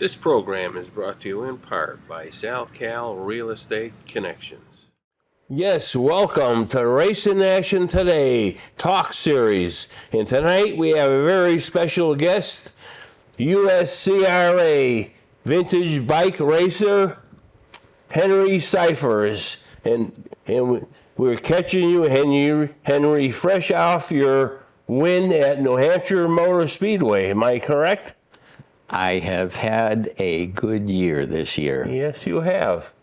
This program is brought to you in part by SalCal Real Estate Connections. Yes, welcome to Racing Action Today Talk Series. And tonight we have a very special guest, USCRA vintage bike racer, Henry Syphers. And we're catching you, Henry, fresh off your win at New Hampshire Motor Speedway. Am I correct? I have had a good year this year. Yes, you have.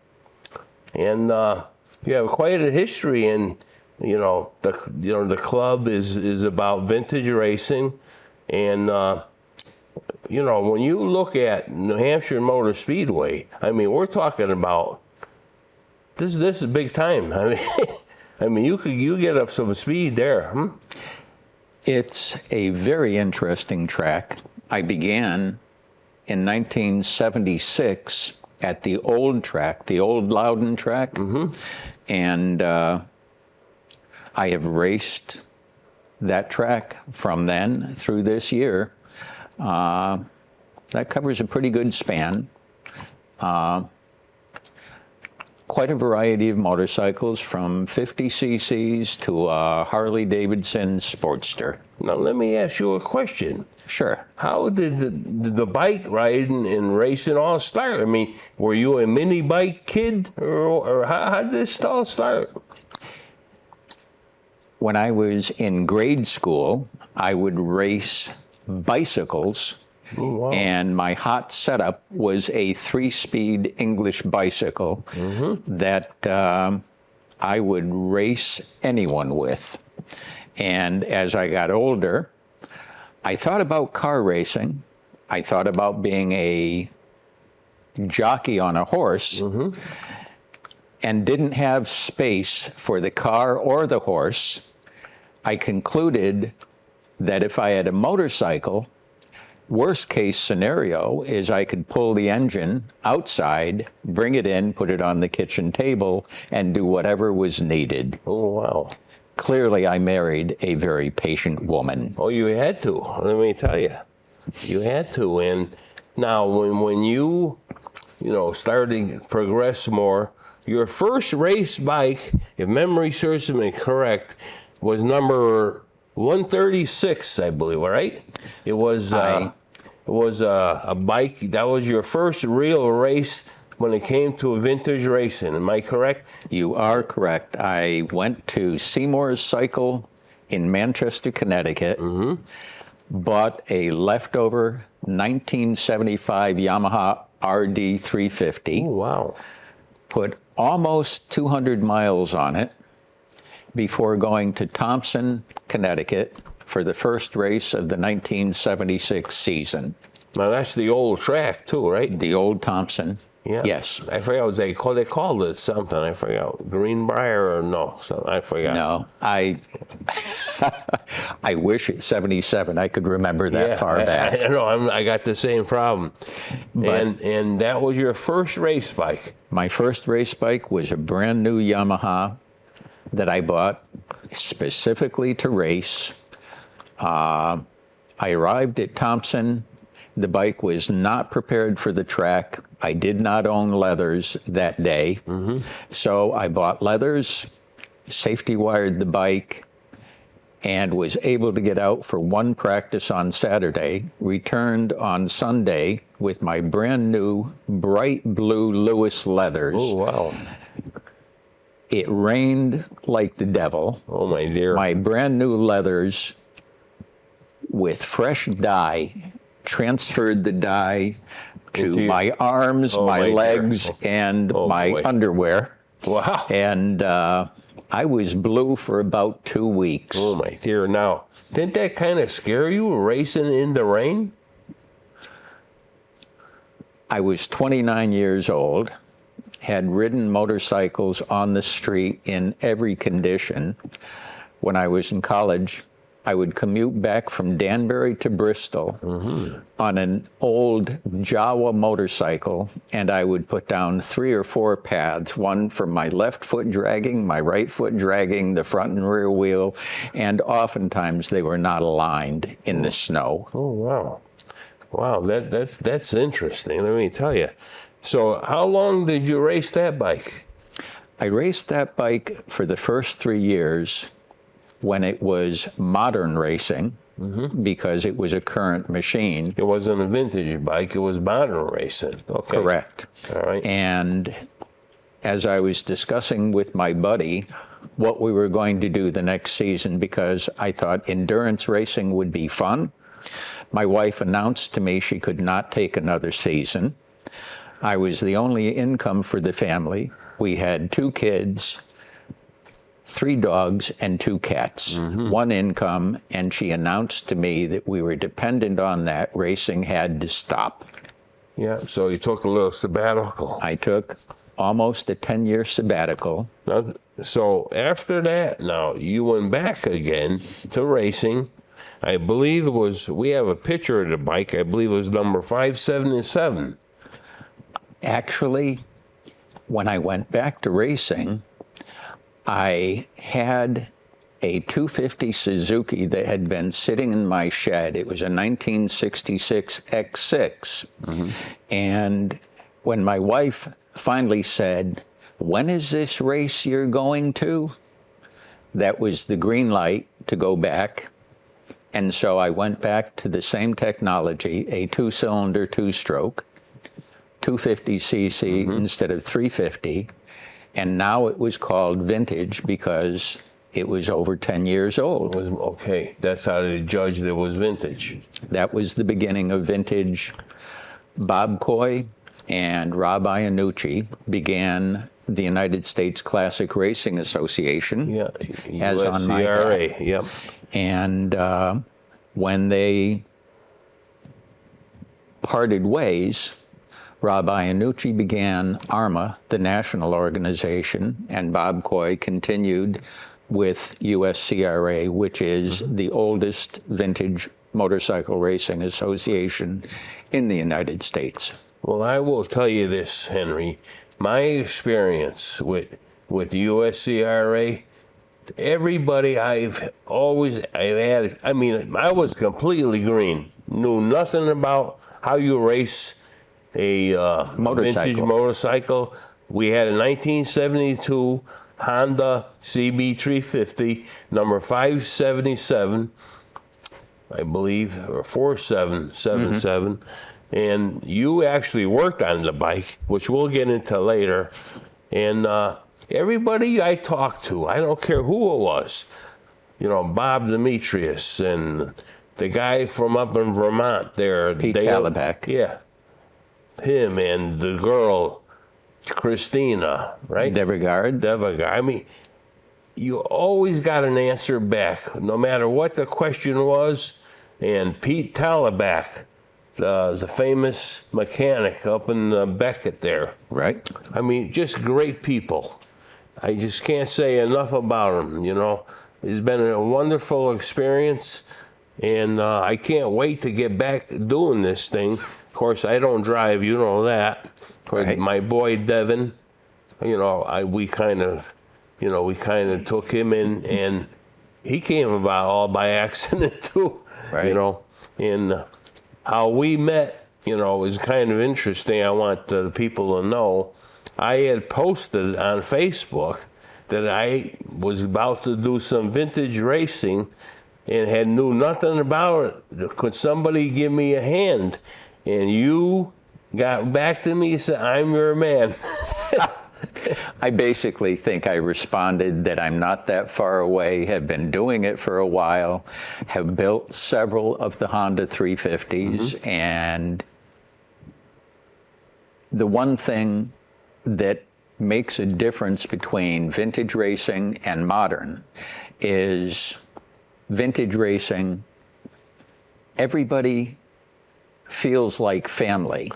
And you have quite a history in, the club is about vintage racing. And, when you look at New Hampshire Motor Speedway, I mean, we're talking about, this is big time. I mean, you get up some speed there. It's a very interesting track. I began in 1976 at the old track, the old Loudon track, and I have raced that track from then through this year. That covers a pretty good span. Quite a variety of motorcycles, from 50 cc's to a Harley-Davidson Sportster. Now, let me ask you a question. Sure. How did the bike riding and racing all start? I mean, were you a mini bike kid, or how did this all start? When I was in grade school, I would race bicycles. Oh, wow. And my hot setup was a 3-speed English bicycle that I would race anyone with. And as I got older, I thought about car racing. I thought about being a jockey on a horse, and didn't have space for the car or the horse. I concluded that if I had a motorcycle, worst case scenario is I could pull the engine outside, bring it in, put it on the kitchen table, and do whatever was needed. Oh, wow. Clearly, I married a very patient woman. Oh, you had to. Let me tell you. You had to. And now, when you started to progress more, your first race bike, if memory serves me correct, was number 136, I believe, right? It was a bike. That was your first real race when it came to vintage racing. Am I correct? You are correct. I went to Seymour's Cycle in Manchester, Connecticut, bought a leftover 1975 Yamaha RD 350. Oh, wow. Put almost 200 miles on it before going to Thompson, Connecticut for the first race of the 1976 season. Now, that's the old track, too, right? The old Thompson. Yeah. Yes. I forgot they called it something. I forgot. Greenbrier or no? So I forgot. No, I wish at 77 I could remember that far back. I know. I got the same problem. And that was your first race bike. My first race bike was a brand new Yamaha that I bought specifically to race. I arrived at Thompson. The bike was not prepared for the track. I did not own leathers that day. So I bought leathers, safety wired the bike, and was able to get out for one practice on Saturday, returned on Sunday with my brand new bright blue Lewis leathers. Oh, wow. It rained like the devil. Oh, my dear. My brand new leathers with fresh dye, transferred the dye to my arms, my legs, and my underwear. Wow. And I was blue for about 2 weeks. Oh, my dear. Now, didn't that kind of scare you, racing in the rain? I was 29 years old, had ridden motorcycles on the street in every condition. When I was in college, I would commute back from Danbury to Bristol on an old Jawa motorcycle, and I would put down 3 or 4 paths, one for my left foot dragging, my right foot dragging, the front and rear wheel, and oftentimes they were not aligned in the snow. Oh, wow. Wow, that's interesting. Let me tell you. So, how long did you race that bike? I raced that bike for the first 3 years when it was modern racing, because it was a current machine. It wasn't a vintage bike, it was modern racing. Okay. Correct. All right. And as I was discussing with my buddy what we were going to do the next season, because I thought endurance racing would be fun, my wife announced to me she could not take another season. I was the only income for the family. We had 2 kids, 3 dogs, and 2 cats, 1 income, and she announced to me that we were dependent on that. Racing had to stop. Yeah, so you took a little sabbatical. I took almost a 10-year sabbatical. Now, so after that, now you went back again to racing. I believe it was, we have a picture of the bike, I believe it was number 577. Actually, when I went back to racing, I had a 250 Suzuki that had been sitting in my shed. It was a 1966 X6. And when my wife finally said, "When is this race you're going to?" that was the green light to go back. And so I went back to the same technology, a 2-cylinder, 2-stroke, 250cc instead of 350. And now it was called vintage because it was over 10 years old. It was, okay, that's how they judged it was vintage. That was the beginning of vintage. Bob Coy and Rob Iannucci began the United States Classic Racing Association, Yeah, as on my USCRA, back. yep. And when they parted ways, Rob Iannucci began ARMA, the national organization, and Bob Coy continued with USCRA, which is the oldest vintage motorcycle racing association in the United States. Well, I will tell you this, Henry. My experience with USCRA, everybody I had, I mean, I was completely green. Knew nothing about how you race a vintage motorcycle. We had a 1972 Honda CB350, number 577, I believe, or 4777. And you actually worked on the bike, which we'll get into later. And everybody I talked to, I don't care who it was, you know, Bob Demetrius and the guy from up in Vermont there. Pete Talabak. Yeah. Him and the girl, Christina, right? Devigard. I mean, you always got an answer back, no matter what the question was. And Pete Talabak, the famous mechanic up in Beckett there. Right. I mean, just great people. I just can't say enough about them, you know. It's been a wonderful experience, and I can't wait to get back doing this thing. Of course, I don't drive, you know that. Right. My boy Devin, you know, we kind of took him in, and he came about all by accident too. Right. You know, and how we met, you know, is kind of interesting. I want the people to know. I had posted on Facebook that I was about to do some vintage racing and knew nothing about it. Could somebody give me a hand? And you got back to me and said, "I'm your man." I basically think I responded that I'm not that far away, have been doing it for a while, have built several of the Honda 350s, and the one thing that makes a difference between vintage racing and modern is vintage racing, everybody feels like family.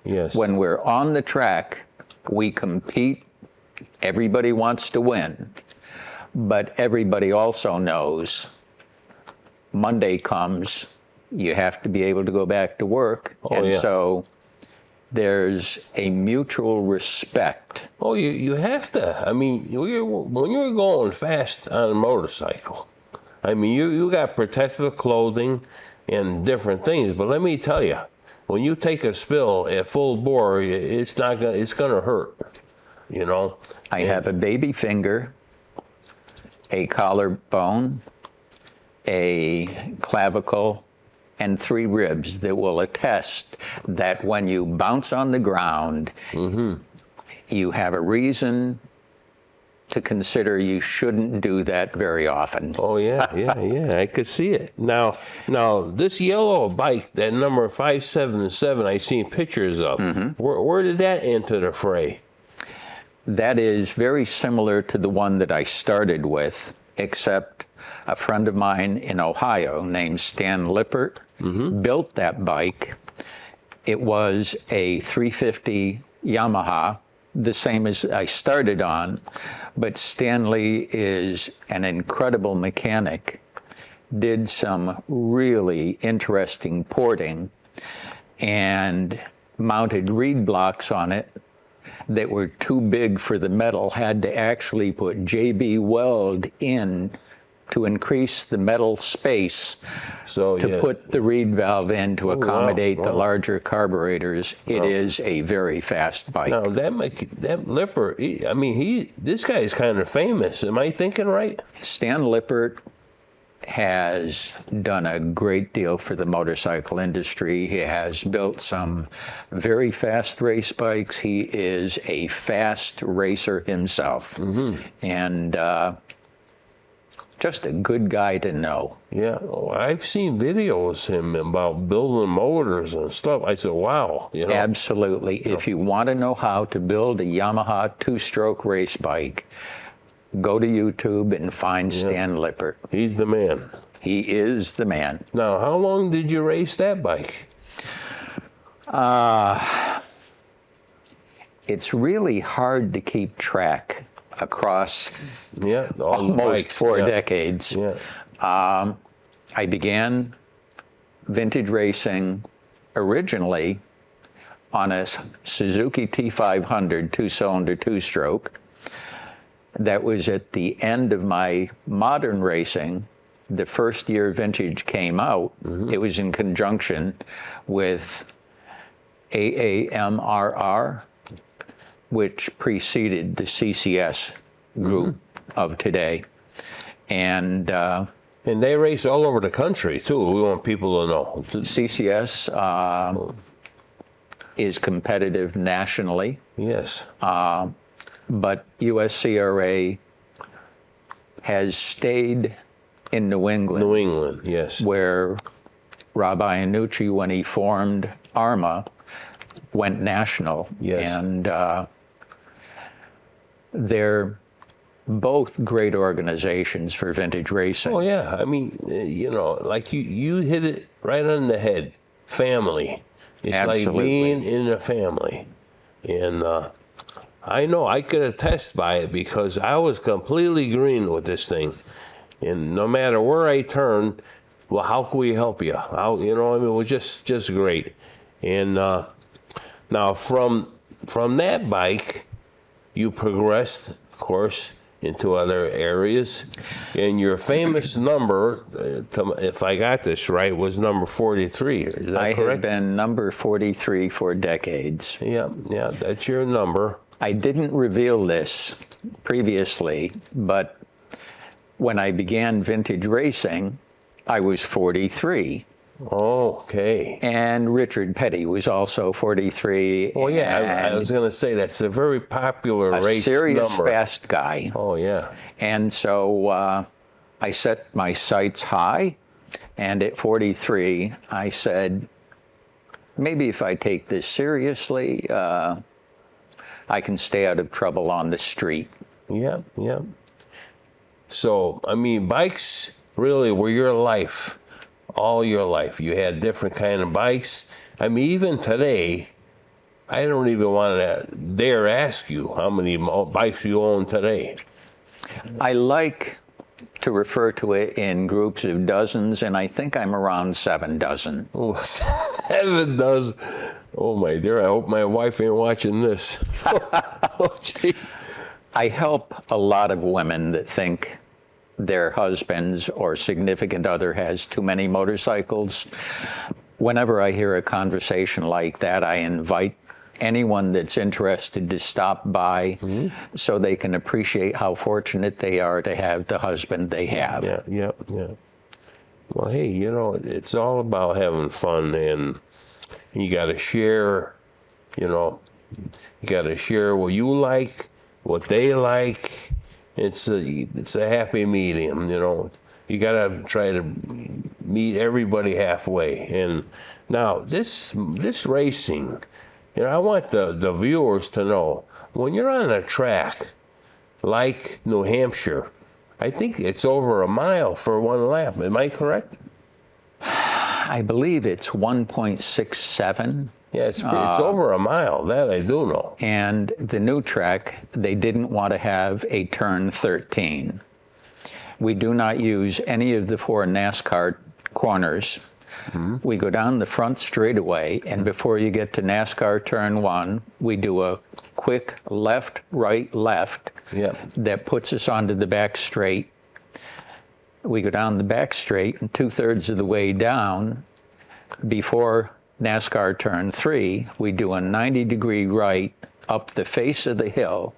Yes. When we're on the track, we compete. Everybody wants to win. But everybody also knows Monday comes, you have to be able to go back to work. So there's a mutual respect. Oh, you have to. I mean, when you're going fast on a motorcycle, I mean, you got protective clothing and different things. But let me tell you, when you take a spill at full bore, it's gonna hurt, you know. I have a baby finger, a collarbone, a clavicle, and 3 ribs that will attest that when you bounce on the ground, you have a reason to consider you shouldn't do that very often. Oh yeah, I could see it. Now this yellow bike, that number 577, I seen pictures of. Where did that enter the fray? That is very similar to the one that I started with, except a friend of mine in Ohio named Stan Lippert built that bike. It was a 350 Yamaha, the same as I started on, but Stanley is an incredible mechanic, did some really interesting porting, and mounted reed blocks on it that were too big for the metal, had to actually put JB weld in to increase the metal space to put the reed valve in to accommodate the larger carburetors. It is a very fast bike. Now that Lippert, this guy is kind of famous. Am I thinking right? Stan Lippert has done a great deal for the motorcycle industry. He has built some very fast race bikes. He is a fast racer himself. And just a good guy to know. Yeah, I've seen videos of him about building motors and stuff. I said, wow. You know? Absolutely. If you want to know how to build a Yamaha 2-stroke race bike, go to YouTube and find Stan Lippert. He's the man. He is the man. Now, how long did you race that bike? It's really hard to keep track across almost 4 decades. I began vintage racing originally on a Suzuki T500 2-cylinder 2-stroke. That was at the end of my modern racing. The first year vintage came out, it was in conjunction with AAMRR, which preceded the CCS group of today. And they race all over the country, too. We want people to know. CCS is competitive nationally. Yes. But USCRA has stayed in New England. New England, yes. Where Rob Iannucci, when he formed ARMA, went national. Yes. And they're both great organizations for vintage racing. Oh, yeah. I mean, like you hit it right on the head. Family. It's Absolutely. like being in a family. And I know I could attest by it because I was completely green with this thing. And no matter where I turned, well, how can we help you? It was just great. And now from that bike, you progressed, of course, into other areas. And your famous number, if I got this right, was number 43. Is that correct? I had been number 43 for decades. Yeah, that's your number. I didn't reveal this previously, but when I began vintage racing, I was 43. Okay. And Richard Petty was also 43. Oh, yeah, I was going to say that's a very popular race a serious number. fast guy. Oh, yeah. And so I set my sights high, and at 43, I said, maybe if I take this seriously, I can stay out of trouble on the street. Yeah. So, bikes really were your life. All your life. You had different kind of bikes. Even today, I don't even want to dare ask you how many bikes you own today. I like to refer to it in groups of dozens, and I think I'm around 7 dozen. Oh, 7 dozen. Oh, my dear, I hope my wife ain't watching this. Oh, gee. I help a lot of women that think their husbands or significant other has too many motorcycles. whenever I hear a conversation like that, I invite anyone that's interested to stop by so they can appreciate how fortunate they are to have the husband they have. Yeah. Well, hey, you know, it's all about having fun, and you got to share, you know, you got to share what you like, what they like. It's a happy medium, you know. You got to try to meet everybody halfway. And now this racing, you know, I want the viewers to know, when you're on a track like New Hampshire, I think it's over a mile for one lap. Am I correct? I believe it's 1.67. Yeah, it's over a mile. That I do know. And the new track, they didn't want to have a turn 13. We do not use any of the 4 NASCAR corners. We go down the front straightaway, and before you get to NASCAR turn 1, we do a quick left, right, left that puts us onto the back straight. We go down the back straight, and 2/3 of the way down, before NASCAR turn 3, we do a 90-degree right up the face of the hill,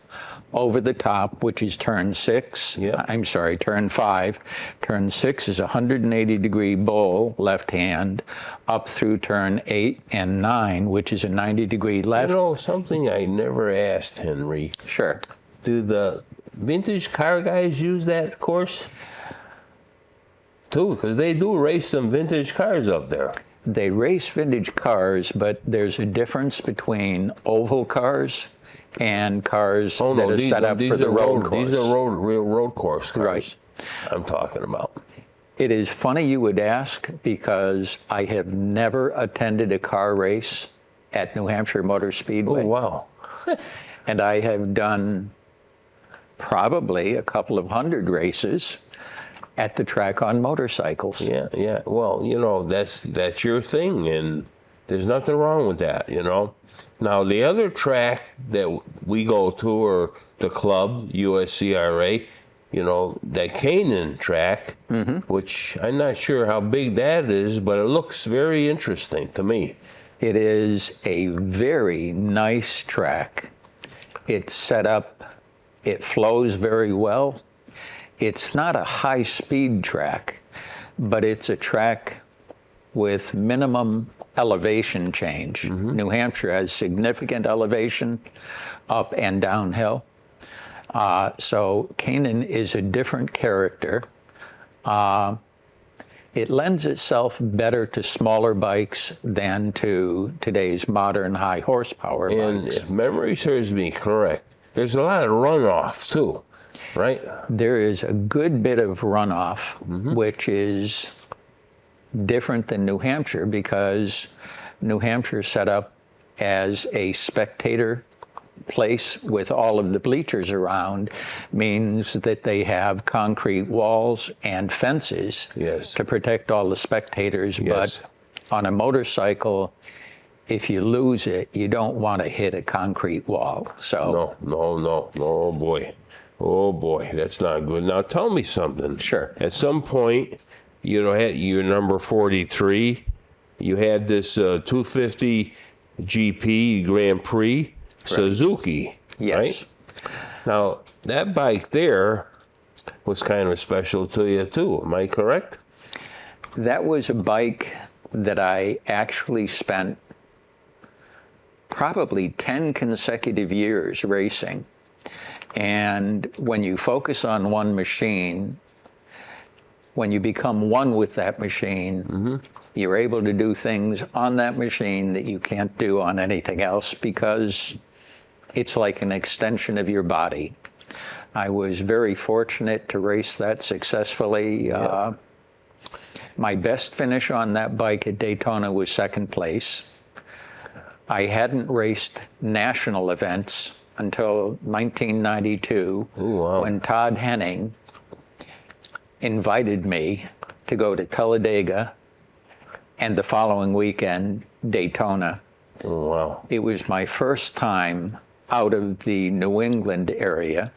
over the top, which is turn 6. I'm sorry, turn 5. Turn 6 is a 180-degree bowl, left hand, up through turn 8 and 9, which is a 90-degree left. You know, something I never asked, Henry. Sure. Do the vintage car guys use that course too? Because they do race some vintage cars up there. They race vintage cars, but there's a difference between oval cars and cars that are set up for the road course. These are real road course cars. Right. I'm talking about. It is funny you would ask, because I have never attended a car race at New Hampshire Motor Speedway. Oh, wow. And I have done probably a couple of 100 races at the track on motorcycles. Yeah. Well, you know, that's your thing, and there's nothing wrong with that, you know. Now, the other track that we go to, or the club, USCRA, you know, that Canaan track, which I'm not sure how big that is, but it looks very interesting to me. It is a very nice track. It's set up, it flows very well. It's not a high-speed track, but it's a track with minimum elevation change. New Hampshire has significant elevation up and downhill. So Canaan is a different character. It lends itself better to smaller bikes than to today's modern high horsepower bikes. And if memory serves me correct, there's a lot of runoff too, right? There is a good bit of runoff, which is different than New Hampshire, because New Hampshire set up as a spectator place with all of the bleachers around, means that they have concrete walls and fences to protect all the spectators. But on a motorcycle, if you lose it, you don't want to hit a concrete wall. So No. Oh boy, that's not good. Now tell me something. Sure. At some point, you know, you're number 43. You had this 250 GP Grand Prix Suzuki, right? Now, that bike there was kind of special to you too, am I correct? That was a bike that I actually spent probably 10 consecutive years racing. And when you focus on one machine, when you become one with that machine, you're able to do things on that machine that you can't do on anything else, because it's like an extension of your body. I was very fortunate to race that successfully. My best finish on that bike at Daytona was second place. I hadn't raced national events until 1992, when Todd Henning invited me to go to Talladega, and the following weekend, Daytona. Oh, wow. It was my first time out of the New England area.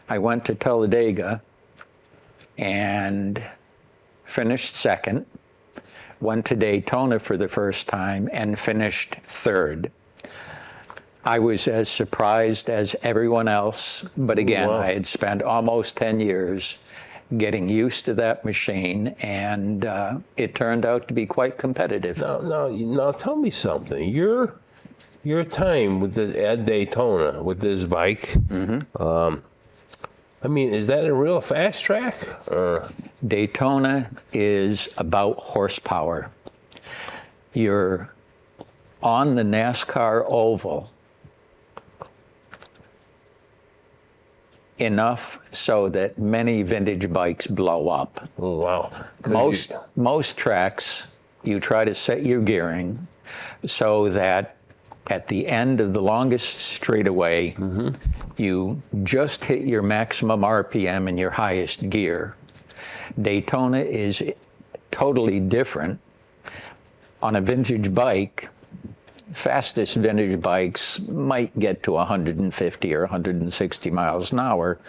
I went to Talladega and finished second, went to Daytona for the first time, and finished third. I was as surprised as everyone else, but again, Wow. I had spent almost 10 years getting used to that machine, and it turned out to be quite competitive. Now, tell me something. Your time with at Daytona with this bike. I mean, is that a real fast track? Or Daytona is about horsepower. You're on the NASCAR oval enough so that many vintage bikes blow up. oh wow, 'Cause Most tracks, you try to set your gearing so that at the end of the longest straightaway, you just hit your maximum RPM in your highest gear. Daytona is totally different. On a vintage bike, fastest vintage bikes might get to 150 or 160 miles an hour.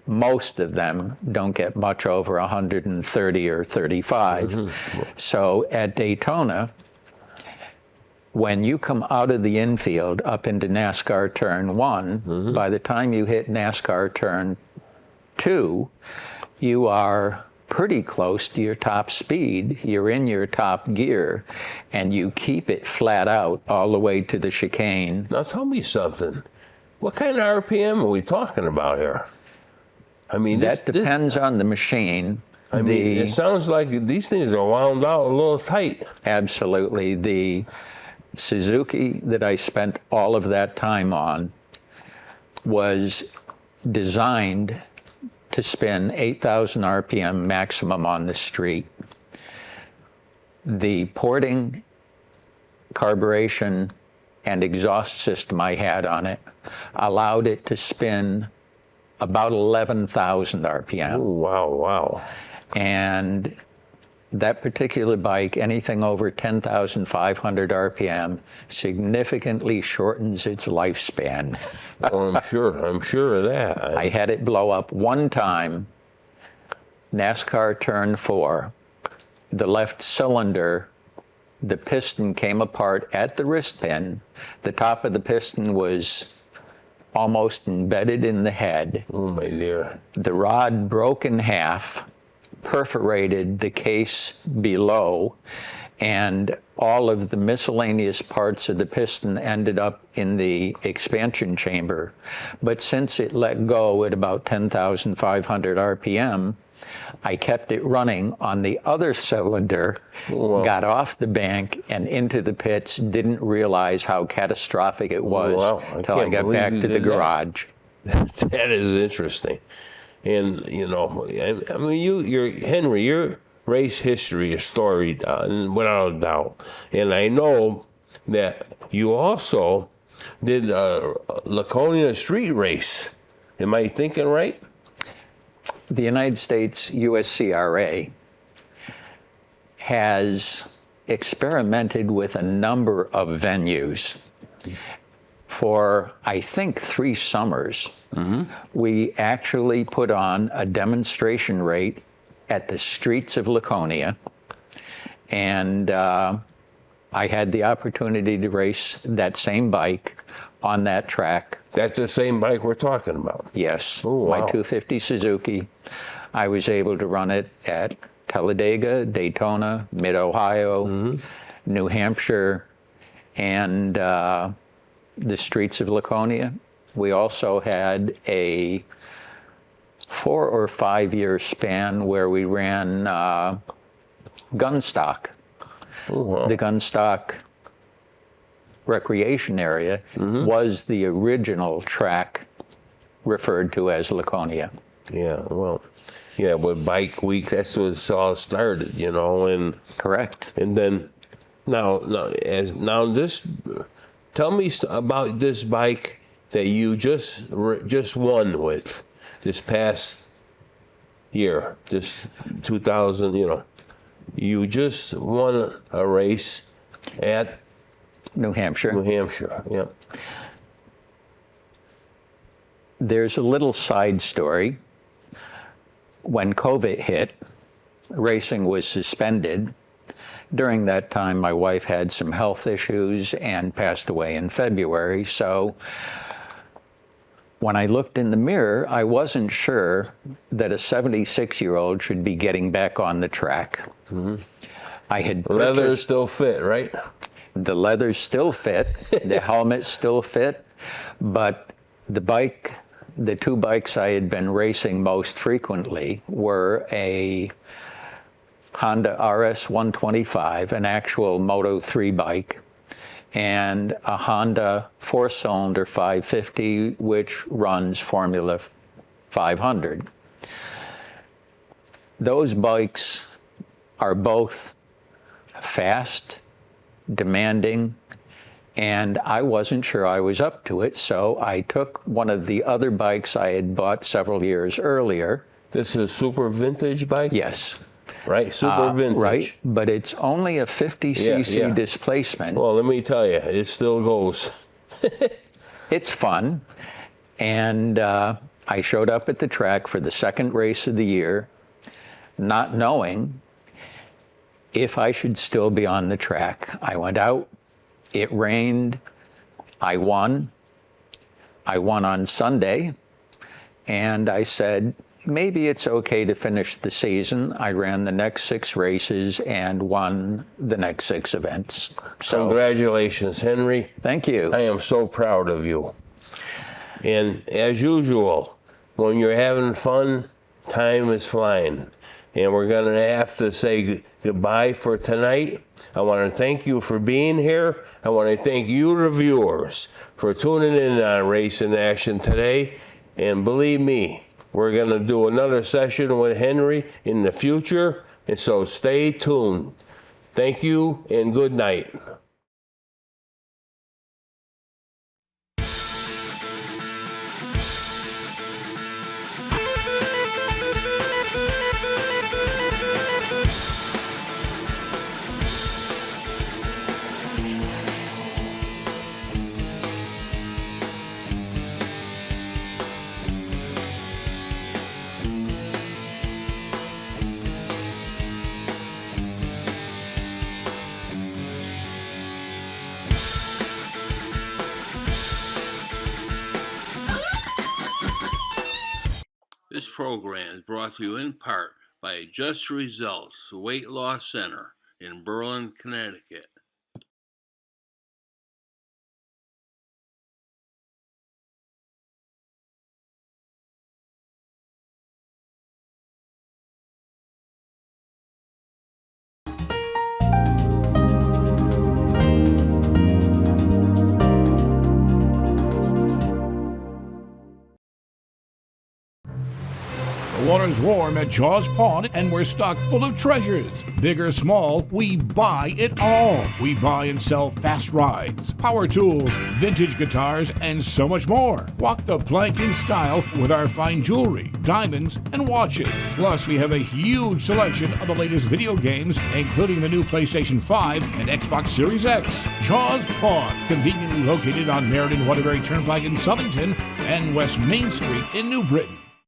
Most of them don't get much over 130 or 35. So at Daytona, when you come out of the infield up into NASCAR Turn 1, by the time you hit NASCAR Turn 2, you are pretty close to your top speed. You're in your top gear, and you keep it flat out all the way to the chicane. Now tell me something. What kind of RPM are we talking about here? I mean, That depends on the machine. I mean, it sounds like these things are wound out a little tight. Absolutely. The Suzuki that I spent all of that time on was designed to spin 8,000 RPM maximum on the street. The porting, carburation, and exhaust system I had on it allowed it to spin about 11,000 RPM. Oh, wow. And that particular bike, anything over 10,500 RPM, significantly shortens its lifespan. Oh, I'm sure of that. I had it blow up one time, NASCAR Turn 4. The left cylinder, the piston came apart at the wrist pin. The top of the piston was almost embedded in the head. Oh, my dear. The rod broke in half, perforated the case below, and all of the miscellaneous parts of the piston ended up in the expansion chamber. But since it let go at about 10,500 RPM, I kept it running on the other cylinder, got off the bank and into the pits, didn't realize how catastrophic it was until I got back to the garage. That is interesting. And, you know, I mean, Henry, your race history is storied, without a doubt. And I know that you also did a Laconia street race. Am I thinking right? The United States USCRA has experimented with a number of venues. For, I think, 3 summers, we actually put on a demonstration rate at the streets of Laconia, and I had the opportunity to race that same bike on that track. That's the same bike we're talking about. Yes, Oh, my wow. 250 Suzuki. I was able to run it at Talladega, Daytona, Mid-Ohio, New Hampshire, and the streets of Laconia. We also had a 4 or 5 year span where we ran Gunstock. Oh, wow. The Gunstock recreation area was the original track referred to as Laconia. Yeah, well, yeah, with Bike Week, that's what it all started, you know, and Correct. and then now this. Tell me about this bike that you just won with this past year, this 2000. You know, you just won a race at New Hampshire. New Hampshire. Yeah. There's a little side story. When COVID hit, racing was suspended. during that time, my wife had some health issues and passed away in February. So when I looked in the mirror, I wasn't sure that a 76-year-old should be getting back on the track. I had Leather still fit, right? The leather still fit, the helmet still fit, but the two bikes I had been racing most frequently were a Honda RS 125, an actual Moto 3 bike, and a Honda 4-cylinder 550, which runs Formula 500. Those bikes are both fast, demanding, and I wasn't sure I was up to it, so I took one of the other bikes I had bought several years earlier. This is a super vintage bike? Yes. Right, super vintage. Right, but it's only a 50cc displacement. Well, let me tell you, it still goes. It's fun, and I showed up at the track for the second race of the year, not knowing if I should still be on the track. I went out, it rained, I won. I won on Sunday, and I said, maybe it's okay to finish the season. I ran the next 6 races and won the next 6 events. So, congratulations, Henry. Thank you. I am so proud of you. And as usual, when you're having fun, time is flying. And we're going to have to say goodbye for tonight. I want to thank you for being here. I want to thank you, the viewers, for tuning in on Race in Action today. And believe me, we're going to do another session with Henry in the future. And so stay tuned. Thank you and good night. This program is brought to you in part by Just Results Weight Loss Center in Berlin, Connecticut. The water's warm at Jaws Pond, and we're stocked full of treasures. Big or small, we buy it all. We buy and sell fast rides, power tools, vintage guitars, and so much more. Walk the plank in style with our fine jewelry, diamonds, and watches. Plus, we have a huge selection of the latest video games, including the new PlayStation 5 and Xbox Series X. Jaws Pond, conveniently located on Meriden Waterbury Turnpike in Southington and West Main Street in New Britain.